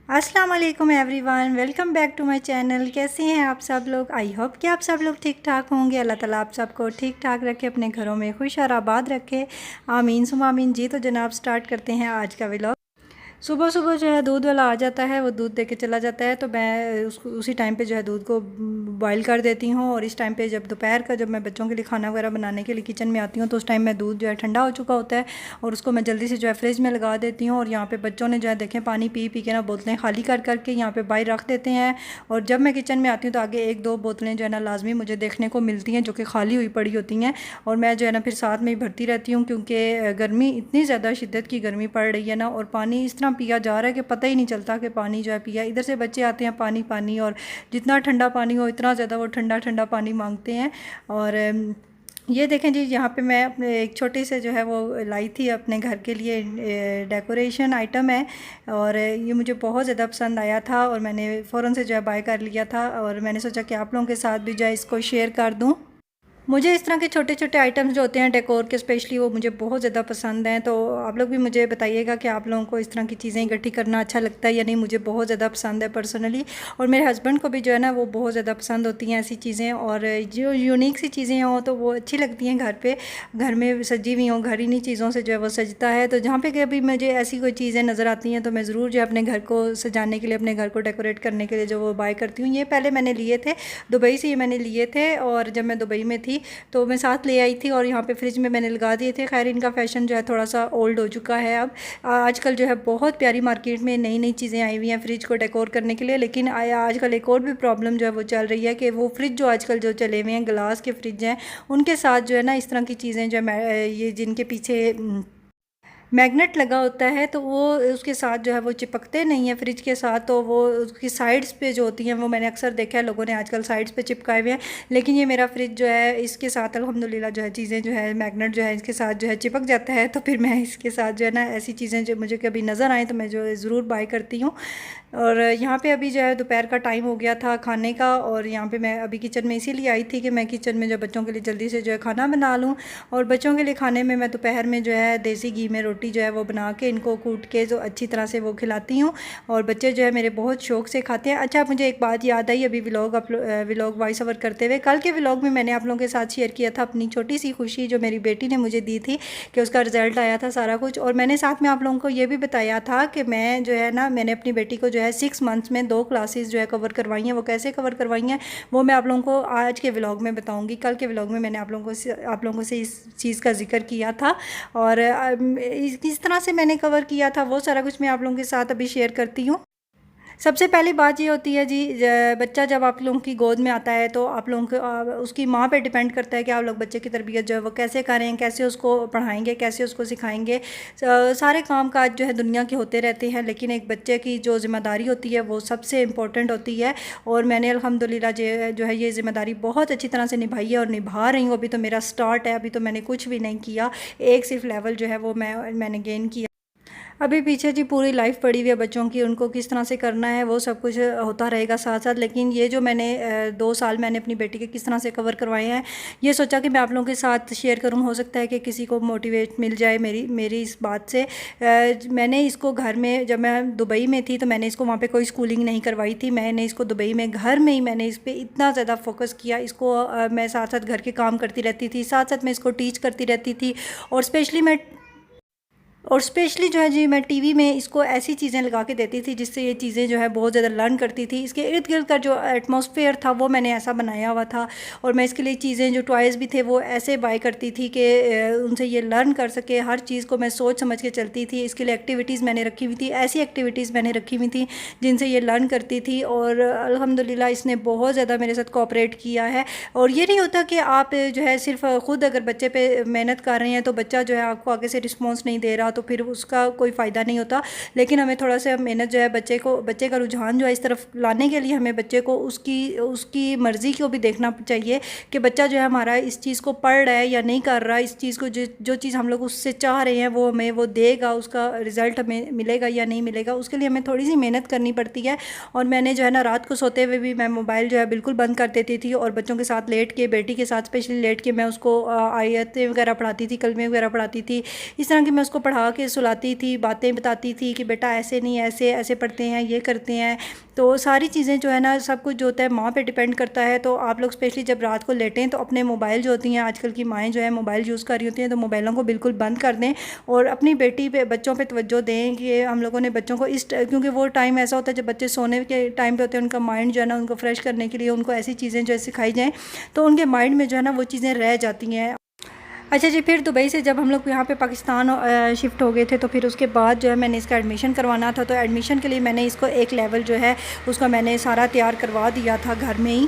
अस्सलाम वालेकुम everyone, welcome back to my channel. कैसे हैं आप सब लोग? आई होप कि आप सब लोग ठीक ठाक होंगे। अल्लाह ताला आप सबको ठीक ठाक रखे, अपने घरों में खुश और आबाद रखे। आमीन सुम आमीन जी। तो जनाब स्टार्ट करते हैं आज का व्लॉग। सुबह सुबह जो है दूध वाला आ जाता है, वो दूध दे के चला जाता है, तो मैं उसको उसी टाइम पे जो है दूध को बॉईल कर देती हूँ। और इस टाइम पे जब दोपहर का जब मैं बच्चों के लिए खाना वगैरह बनाने के लिए किचन में आती हूँ, तो उस टाइम में दूध जो है ठंडा हो चुका होता है और उसको मैं जल्दी से जो है फ्रिज में लगा देती हूँ। और यहाँ पे बच्चों ने जो है देखें पानी पी पी के ना बोतलें खाली कर करके यहाँ पे बाहर रख देते हैं। और जब मैं किचन में आती हूँ तो आगे एक दो बोतलें जो है ना लाजमी मुझे देखने को मिलती हैं, जो कि खाली हुई पड़ी होती हैं। और मैं जो है ना फिर साथ में ही भरती रहती हूँ, क्योंकि गर्मी इतनी ज़्यादा शिद्दत की गर्मी पड़ रही है ना, और पानी इस तरह पिया जा रहा है कि पता ही नहीं चलता कि पानी जो है पिया। इधर से बच्चे आते हैं पानी पानी, और जितना ठंडा पानी हो इतना ज़्यादा वो ठंडा ठंडा पानी मांगते हैं। और ये देखें जी, यहाँ पे मैं अपने एक छोटे से जो है वो लाई थी अपने घर के लिए, डेकोरेशन आइटम है। और ये मुझे बहुत ज़्यादा पसंद आया था और मैंने फ़ौरन से जो है बाय कर लिया था। और मैंने सोचा कि आप लोगों के साथ भी जो है इसको शेयर कर दूँ। मुझे इस तरह के छोटे छोटे आइटम्स जो होते हैं डेकोर के, स्पेशली वो मुझे बहुत ज़्यादा पसंद हैं। तो आप लोग भी मुझे बताइएगा कि आप लोगों को इस तरह की चीज़ें इकट्ठी करना अच्छा लगता है या नहीं। मुझे बहुत ज़्यादा पसंद है पर्सनली, और मेरे हस्बैंड को भी जो है ना वो बहुत ज़्यादा पसंद होती हैं ऐसी चीज़ें। और जो यूनिक सी चीज़ें हों तो वो अच्छी लगती हैं। घर पे घर में सजी हुई हों, घर इन्हीं चीज़ों से जो है वो सजता है। तो जहाँ पे कभी मुझे ऐसी कोई चीज़ें नज़र आती हैं तो मैं ज़रूर जो है अपने घर को सजाने के लिए, अपने घर को डेकोरेट करने के लिए जो वो बाय करती हूँ। ये पहले मैंने लिए थे दुबई से, ये मैंने लिए थे, और जब मैं दुबई में थी तो मैं साथ ले आई थी और यहाँ पे फ्रिज में मैंने लगा दिए थे। खैर इनका फ़ैशन जो है थोड़ा सा ओल्ड हो चुका है अब। आजकल जो है बहुत प्यारी मार्केट में नई नई चीज़ें आई हुई हैं फ्रिज को डेकोर करने के लिए। लेकिन आजकल एक और भी प्रॉब्लम जो है वो चल रही है कि वो फ्रिज जो आजकल जो चले हुए हैं ग्लास के फ्रिज हैं, उनके साथ जो है ना इस तरह की चीज़ें जो है ये जिनके पीछे मैग्नेट लगा होता है, तो वो उसके साथ जो है वो चिपकते नहीं है फ्रिज के साथ। तो वो उसकी साइड्स पे जो होती हैं वो मैंने अक्सर देखा है लोगों ने आजकल साइड्स पे चिपकाए हुए हैं। लेकिन ये मेरा फ्रिज जो है इसके साथ अल्हम्दुलिल्लाह जो है चीज़ें जो है मैग्नेट जो है इसके साथ जो है चिपक जाता है। तो फिर मैं इसके साथ जो है ना ऐसी चीज़ें जो मुझे कभी नज़र आएँ तो मैं जो ज़रूर बाय करती हूँ। और यहाँ पे अभी जो है दोपहर का टाइम हो गया था खाने का, और यहाँ पे मैं अभी किचन में इसीलिए आई थी कि मैं किचन में जो बच्चों के लिए जल्दी से जो है खाना बना लूँ। और बच्चों के लिए खाने में मैं दोपहर में जो है देसी घी में रोटी जो है वो बना के इनको कूट के जो अच्छी तरह से वो खिलाती हूँ, और बच्चे जो है मेरे बहुत शौक़ से खाते हैं। अच्छा, मुझे एक बात याद आई अभी व्लॉग वॉइस ओवर करते हुए। कल के व्लॉग में मैंने आप लोगों के साथ शेयर किया था अपनी छोटी सी खुशी जो मेरी बेटी ने मुझे दी थी, कि उसका रिज़ल्ट आया था सारा कुछ। और मैंने साथ में आप लोगों को ये भी बताया था कि मैं जो है ना मैंने अपनी बेटी को जो है 6 मंथ्स में 2 क्लासेस जो है कवर करवाई हैं। वो कैसे कवर करवाई हैं वो मैं आप लोगों को आज के व्लॉग में बताऊंगी। कल के व्लॉग में मैंने आप लोगों से इस चीज़ का जिक्र किया था, और किस तरह से मैंने कवर किया था वो सारा कुछ मैं आप लोगों के साथ अभी शेयर करती हूँ। सबसे पहली बात ये होती है जी, बच्चा जब आप लोगों की गोद में आता है तो आप लोगों को उसकी माँ पे डिपेंड करता है कि आप लोग बच्चे की तरबियत जो है वो कैसे करें, कैसे उसको पढ़ाएंगे, कैसे उसको सिखाएंगे। सारे काम काज जो है दुनिया के होते रहते हैं, लेकिन एक बच्चे की जो ज़िम्मेदारी होती है वो सबसे इम्पोर्टेंट होती है। और मैंने अल्हम्दुलिल्लाह जो है ये ज़िम्मेदारी बहुत अच्छी तरह से निभाई है और निभा रही हूँ। अभी तो मेरा स्टार्ट है, अभी तो मैंने कुछ भी नहीं किया, एक सिर्फ लेवल जो है वो मैंने गेन किया। अभी पीछे जी पूरी लाइफ पड़ी हुई है बच्चों की, उनको किस तरह से करना है वो सब कुछ होता रहेगा साथ साथ। लेकिन ये जो मैंने 2 साल मैंने अपनी बेटी के किस तरह से कवर करवाए हैं, ये सोचा कि मैं आप लोगों के साथ शेयर करूं। हो सकता है कि किसी को मोटिवेट मिल जाए मेरी इस बात से। मैंने इसको घर में, जब मैं दुबई में थी तो मैंने इसको वहाँ पे कोई स्कूलिंग नहीं करवाई थी। मैंने इसको दुबई में घर में ही मैंने इस पर इतना ज़्यादा फोकस किया। इसको मैं साथ साथ घर के काम करती रहती थी, साथ साथ मैं इसको टीच करती रहती थी। और स्पेशली जो है जी मैं टीवी में इसको ऐसी चीज़ें लगा के देती थी जिससे ये चीज़ें जो है बहुत ज़्यादा लर्न करती थी। इसके इर्द गिर्द का जो एटमॉस्फेयर था वो मैंने ऐसा बनाया हुआ था, और मैं इसके लिए चीज़ें जो टॉयज़ भी थे वो ऐसे बाय करती थी कि उनसे ये लर्न कर सके। हर चीज़ को मैं सोच समझ के चलती थी। इसके लिए एक्टिविटीज़ मैंने रखी हुई थी, ऐसी एक्टिविटीज़ मैंने रखी हुई थी जिनसे ये लर्न करती थी। और अल्हम्दुलिल्लाह इसने बहुत ज़्यादा मेरे साथ कोऑपरेट किया है। और ये नहीं होता कि आप जो है सिर्फ ख़ुद अगर बच्चे पे मेहनत कर रहे हैं तो बच्चा जो है आपको आगे से रिस्पॉन्स नहीं दे रहा तो फिर उसका कोई फ़ायदा नहीं होता। लेकिन हमें थोड़ा सा मेहनत जो है बच्चे का रुझान जो है इस तरफ लाने के लिए हमें बच्चे को उसकी मर्ज़ी को भी देखना चाहिए कि बच्चा जो है हमारा इस चीज़ को पढ़ रहा है या नहीं कर रहा। इस चीज़ को जो चीज़ हम लोग उससे चाह रहे हैं वो हमें वो देगा, उसका रिज़ल्ट हमें मिलेगा या नहीं मिलेगा, उसके लिए हमें थोड़ी सी मेहनत करनी पड़ती है। और मैंने जो है ना रात को सोते हुए भी मैं मोबाइल जो है बिल्कुल बंद कर देती थी, और बच्चों के साथ लेट के, बेटी के साथ स्पेशली लेट के मैं उसको आयतें वगैरह पढ़ाती थी, कलमे वगैरह पढ़ाती थी। इस तरह की मैं उसको पढ़ा उठा के सुलाती थी, बातें बताती थी कि बेटा ऐसे नहीं, ऐसे ऐसे पढ़ते हैं, ये करते हैं। तो सारी चीज़ें जो है ना, सब कुछ जो होता है माँ पे डिपेंड करता है। तो आप लोग स्पेशली जब रात को लेटें तो अपने मोबाइल जो होती हैं, आजकल की माएँ जो है मोबाइल यूज़ कर रही होती हैं, तो मोबाइलों को बिल्कुल बंद कर दें और अपनी बेटी पे, बच्चों पे तवज्जो दें कि हम लोगों ने बच्चों को क्योंकि वो टाइम ऐसा होता है जब बच्चे सोने के टाइम पे होते हैं, उनका माइंड जो है ना, उनको फ्रेश करने के लिए उनको ऐसी चीज़ें जो है सिखाई जाएँ तो उनके माइंड में जो है ना वो चीज़ें रह जाती हैं। अच्छा जी, फिर दुबई से जब हम लोग यहाँ पे पाकिस्तान शिफ्ट हो गए थे तो फिर उसके बाद जो है मैंने इसका एडमिशन करवाना था। तो एडमिशन के लिए मैंने इसको एक लेवल जो है उसका मैंने सारा तैयार करवा दिया था घर में ही।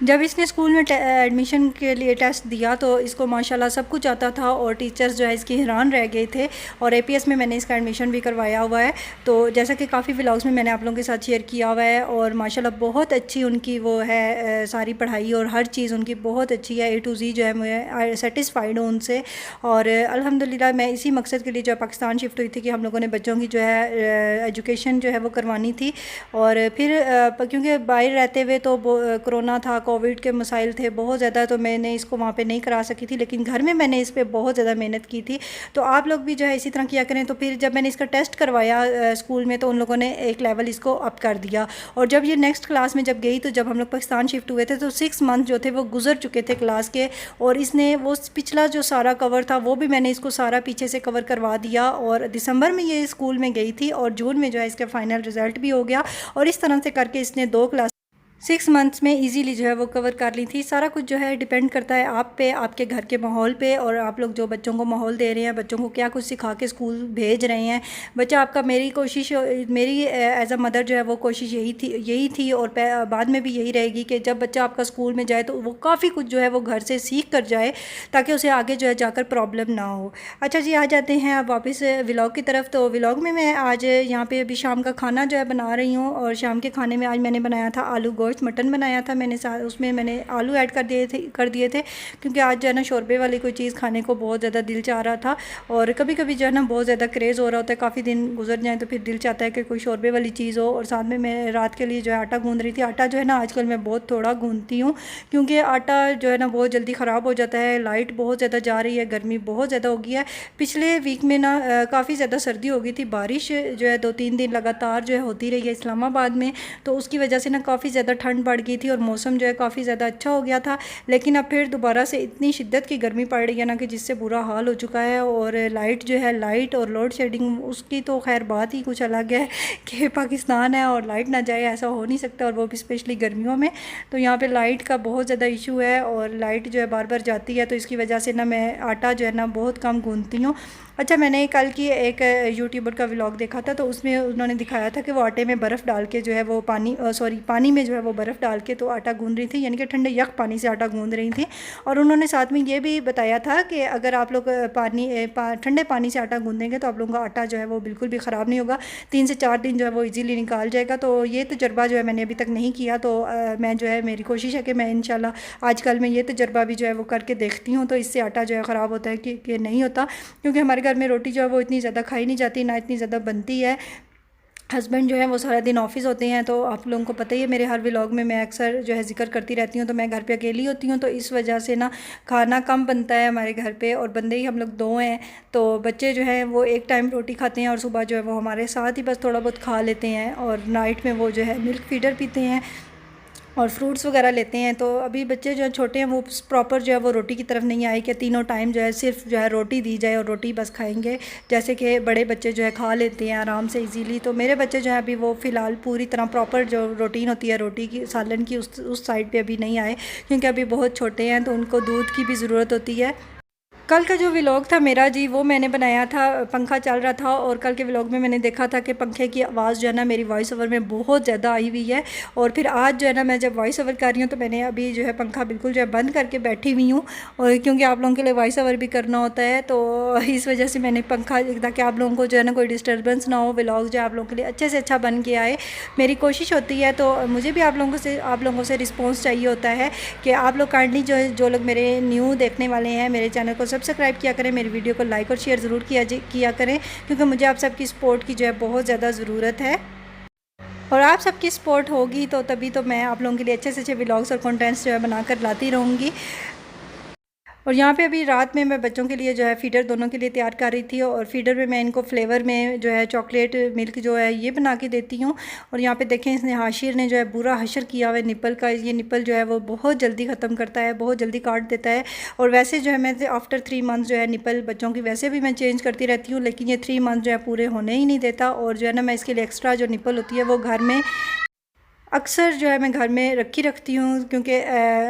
जब इसने स्कूल में एडमिशन के लिए टेस्ट दिया तो इसको माशाल्लाह सब कुछ आता था और टीचर्स जो है इसकी हैरान रह गए थे। और एपीएस में मैंने इसका एडमिशन भी करवाया हुआ है, तो जैसा कि काफ़ी व्लॉग्स में मैंने आप लोगों के साथ शेयर किया हुआ है। और माशाल्लाह बहुत अच्छी उनकी वो है सारी पढ़ाई और हर चीज़ उनकी बहुत अच्छी है, A to Z जो है मैं सेटिस्फाइड हूँ उनसे। और अल्हम्दुलिल्लाह मैं इसी मकसद के लिए जो है पाकिस्तान शिफ्ट हुई थी कि हम लोगों ने बच्चों की जो है एजुकेशन जो है वो करवानी थी। और फिर क्योंकि बाहर रहते हुए तो कोरोना था, कोविड के मसाइल थे बहुत ज़्यादा, तो मैंने इसको वहाँ पे नहीं करा सकी थी, लेकिन घर में मैंने इस पर बहुत ज़्यादा मेहनत की थी। तो आप लोग भी जो है इसी तरह किया करें। तो फिर जब मैंने इसका टेस्ट करवाया स्कूल में तो उन लोगों ने एक लेवल इसको अप कर दिया। और जब ये नेक्स्ट क्लास में जब गई तो जब हम लोग पाकिस्तान शिफ्ट हुए थे तो 6 मंथ जो थे वो गुजर चुके थे क्लास के। और इसने वो पिछला जो सारा कवर था वो भी मैंने इसको सारा पीछे से कवर करवा दिया। और दिसंबर में ये स्कूल में गई थी और जून में जो है इसका फ़ाइनल रिज़ल्ट भी हो गया। और इस तरह से करके इसने 2 क्लास 6 मंथ्स में इजीली जो है वो कवर कर ली थी। सारा कुछ जो है डिपेंड करता है आप पे, आपके घर के माहौल पे, और आप लोग जो बच्चों को माहौल दे रहे हैं, बच्चों को क्या कुछ सिखा के स्कूल भेज रहे हैं। बच्चा आपका, मेरी कोशिश, मेरी एज अ मदर जो है वो कोशिश यही थी और बाद में भी यही रहेगी कि जब बच्चा आपका स्कूल में जाए तो वो काफ़ी कुछ जो है वो घर से सीख कर जाए ताकि उसे आगे जो है जाकर प्रॉब्लम ना हो। अच्छा जी, आ जाते हैं अब वापस व्लॉग की तरफ। तो व्लॉग में मैं आज यहाँ पे अभी शाम का खाना जो है बना रही हूँ। और शाम के खाने में आज मैंने बनाया था आलू गोश्त मटन बनाया था मैंने, साथ उसमें मैंने आलू ऐड कर दिए थे क्योंकि आज जो है ना शोरबे वाली कोई चीज़ खाने को बहुत ज़्यादा दिल चाह रहा था। और कभी कभी जो है ना बहुत ज़्यादा क्रेज़ हो रहा होता है, काफ़ी दिन गुजर जाए तो फिर दिल चाहता है कि कोई शोरबे वाली चीज़ हो। और साथ में मैं रात के लिए जो है आटा गूँध रही थी। आटा जो है ना आजकल मैं बहुत थोड़ा गूँधती हूँ क्योंकि आटा जो है ना बहुत जल्दी ख़राब हो जाता है। लाइट बहुत ज़्यादा जा रही है, गर्मी बहुत ज़्यादा हो गई है। पिछले वीक में ना काफ़ी ज़्यादा सर्दी हो गई थी, बारिश जो है 2-3 दिन लगातार जो है होती रही है इस्लामाबाद में, तो उसकी वजह से ना काफ़ी ज़्यादा ठंड बढ़ गई थी और मौसम जो है काफ़ी ज़्यादा अच्छा हो गया था। लेकिन अब फिर दोबारा से इतनी शिद्दत की गर्मी पड़ रही है ना कि जिससे बुरा हाल हो चुका है। और लाइट जो है, लाइट और लोड शेडिंग उसकी तो खैर बात ही कुछ अलग है कि पाकिस्तान है और लाइट ना जाए, ऐसा हो नहीं सकता, और वो भी स्पेशली गर्मियों में। तो यहाँ पे लाइट का बहुत ज़्यादा इशू है और लाइट जो है बार बार जाती है, तो इसकी वजह से ना मैं आटा जो है ना बहुत कम गूँधती हूँ। अच्छा, मैंने कल की एक यूट्यूबर का व्लॉग देखा था तो उसमें उन्होंने दिखाया था कि वो आटे में बर्फ़ डाल के जो है वो पानी में जो है वो बर्फ़ डाल के तो आटा गूँध रही थी, यानी कि ठंडे यख पानी से आटा गूँध रही थी। और उन्होंने साथ में ये भी बताया था कि अगर आप लोग ठंडे पानी से आटा गूँधेंगे तो आप लोगों का आटा जो है वो बिल्कुल भी ख़राब नहीं होगा, 3 से 4 दिन जो है वो ईज़िली निकाल जाएगा। तो ये तजर्बा जो है मैंने अभी तक नहीं किया, तो मैं जो है, मेरी कोशिश है कि मैं इंशाल्लाह आजकल मैं ये तजर्बा भी जो है वो करके देखती हूँ, तो इससे आटा जो है ख़राब होता है कि नहीं होता। क्योंकि हमारे घर में रोटी जो है वो इतनी ज़्यादा खाई नहीं जाती, ना इतनी ज़्यादा बनती है। हस्बैंड जो है वो सारा दिन ऑफिस होते हैं, तो आप लोगों को पता ही है, मेरे हर व्लॉग में मैं अक्सर जो है जिक्र करती रहती हूँ, तो मैं घर पे अकेली होती हूँ, तो इस वजह से ना खाना कम बनता है हमारे घर पे। और बंदे ही हम लोग 2 हैं, तो बच्चे जो हैं वो एक टाइम रोटी खाते हैं और सुबह जो है वो हमारे साथ ही बस थोड़ा बहुत खा लेते हैं। और नाइट में वो जो है मिल्क फीडर पीते हैं और फ्रूट्स वगैरह लेते हैं। तो अभी बच्चे जो छोटे हैं वो प्रॉपर जो है वो रोटी की तरफ नहीं आए कि तीनों टाइम जो है सिर्फ जो है रोटी दी जाए और रोटी बस खाएंगे, जैसे कि बड़े बच्चे जो है खा लेते हैं आराम से इजीली। तो मेरे बच्चे जो है अभी वो फ़िलहाल पूरी तरह प्रॉपर जो रूटीन होती है रोटी की, सालन की, उस साइड पे अभी नहीं आए क्योंकि अभी बहुत छोटे हैं, तो उनको दूध की भी ज़रूरत होती है। कल का जो व्लॉग था मेरा जी वो मैंने बनाया था, पंखा चल रहा था और कल के व्लॉग में मैंने देखा था कि पंखे की आवाज़ जो है ना मेरी वॉइस ओवर में बहुत ज़्यादा आई हुई है। और फिर आज जो है ना मैं जब वॉइस ओवर कर रही हूँ तो मैंने अभी जो है पंखा बिल्कुल जो है बंद करके बैठी हुई हूँ, और क्योंकि आप लोगों के लिए वॉइस ओवर भी करना होता है, तो इस वजह से मैंने पंखा, ताकि आप लोगों को जो है ना कोई डिस्टर्बेंस ना हो, व्लॉग जो आप लोगों के लिए अच्छे से अच्छा बन के आए, मेरी कोशिश होती है। तो मुझे भी आप लोगों से रिस्पॉन्स चाहिए होता है कि आप लोग काइंडली जो लोग मेरे न्यू देखने वाले हैं, मेरे चैनल को सब्सक्राइब किया करें, मेरी वीडियो को लाइक और शेयर ज़रूर किया करें, क्योंकि मुझे आप सबकी सपोर्ट की जो है बहुत ज़्यादा ज़रूरत है। और आप सबकी सपोर्ट होगी तो तभी तो मैं आप लोगों के लिए अच्छे से अच्छे व्लॉग्स और कंटेंट्स जो है बनाकर लाती रहूँगी। और यहाँ पे अभी रात में मैं बच्चों के लिए जो है फ़ीडर दोनों के लिए तैयार कर रही थी, और फ़ीडर में मैं इनको फ्लेवर में जो है चॉकलेट मिल्क जो है ये बना के देती हूँ। और यहाँ पे देखें इसने हाशिर ने जो है बुरा हशर किया हुआ है निप्पल का। ये निप्पल जो है वो बहुत जल्दी ख़त्म करता है, बहुत जल्दी काट देता है। और वैसे जो है मैं आफ्टर 3 मंथ जो है निप्पल बच्चों की वैसे भी मैं चेंज करती रहती हूँ, लेकिन ये 3 मंथ जो है पूरे होने ही नहीं देता। और जो है ना मैं इसके लिए एक्स्ट्रा जो निप्पल होती है वो घर में अक्सर जो है मैं घर में रखती हूँ, क्योंकि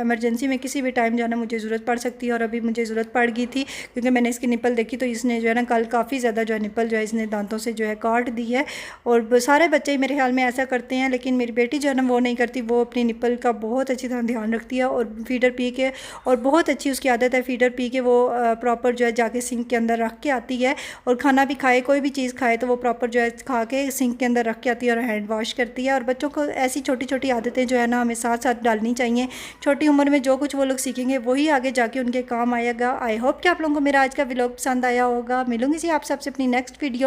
इमरजेंसी में किसी भी टाइम जो है ना मुझे ज़रूरत पड़ सकती है। और अभी मुझे ज़रूरत पड़ गई थी, क्योंकि मैंने इसकी निप्पल देखी तो इसने जो है ना कल काफ़ी ज़्यादा जो है निप्पल जो है इसने दांतों से जो है काट दी है। और सारे बच्चे मेरे ख्याल में ऐसा करते हैं, लेकिन मेरी बेटी जो है ना वो नहीं करती। वो अपनी निप्पल का बहुत अच्छी तरह ध्यान रखती है, और फ़ीडर पी के, और बहुत अच्छी उसकी आदत है फ़ीडर पी के वो प्रॉपर जो है जाके सिंक के अंदर रख के आती है। और खाना भी खाए, कोई भी चीज़ खाए तो वो प्रॉपर जो है खा के सिंक के अंदर रख के आती है और हैंड वॉश करती है। और बच्चों को ऐसी छोटी छोटी आदतें जो है ना हमें साथ साथ डालनी चाहिए। छोटी उम्र में जो कुछ वो लोग सीखेंगे वही आगे जाके उनके काम आएगा। आई होप कि आप लोगों को मेरा आज का व्लॉग पसंद आया होगा। मिलूंगी जी आप सबसे अपनी नेक्स्ट वीडियो।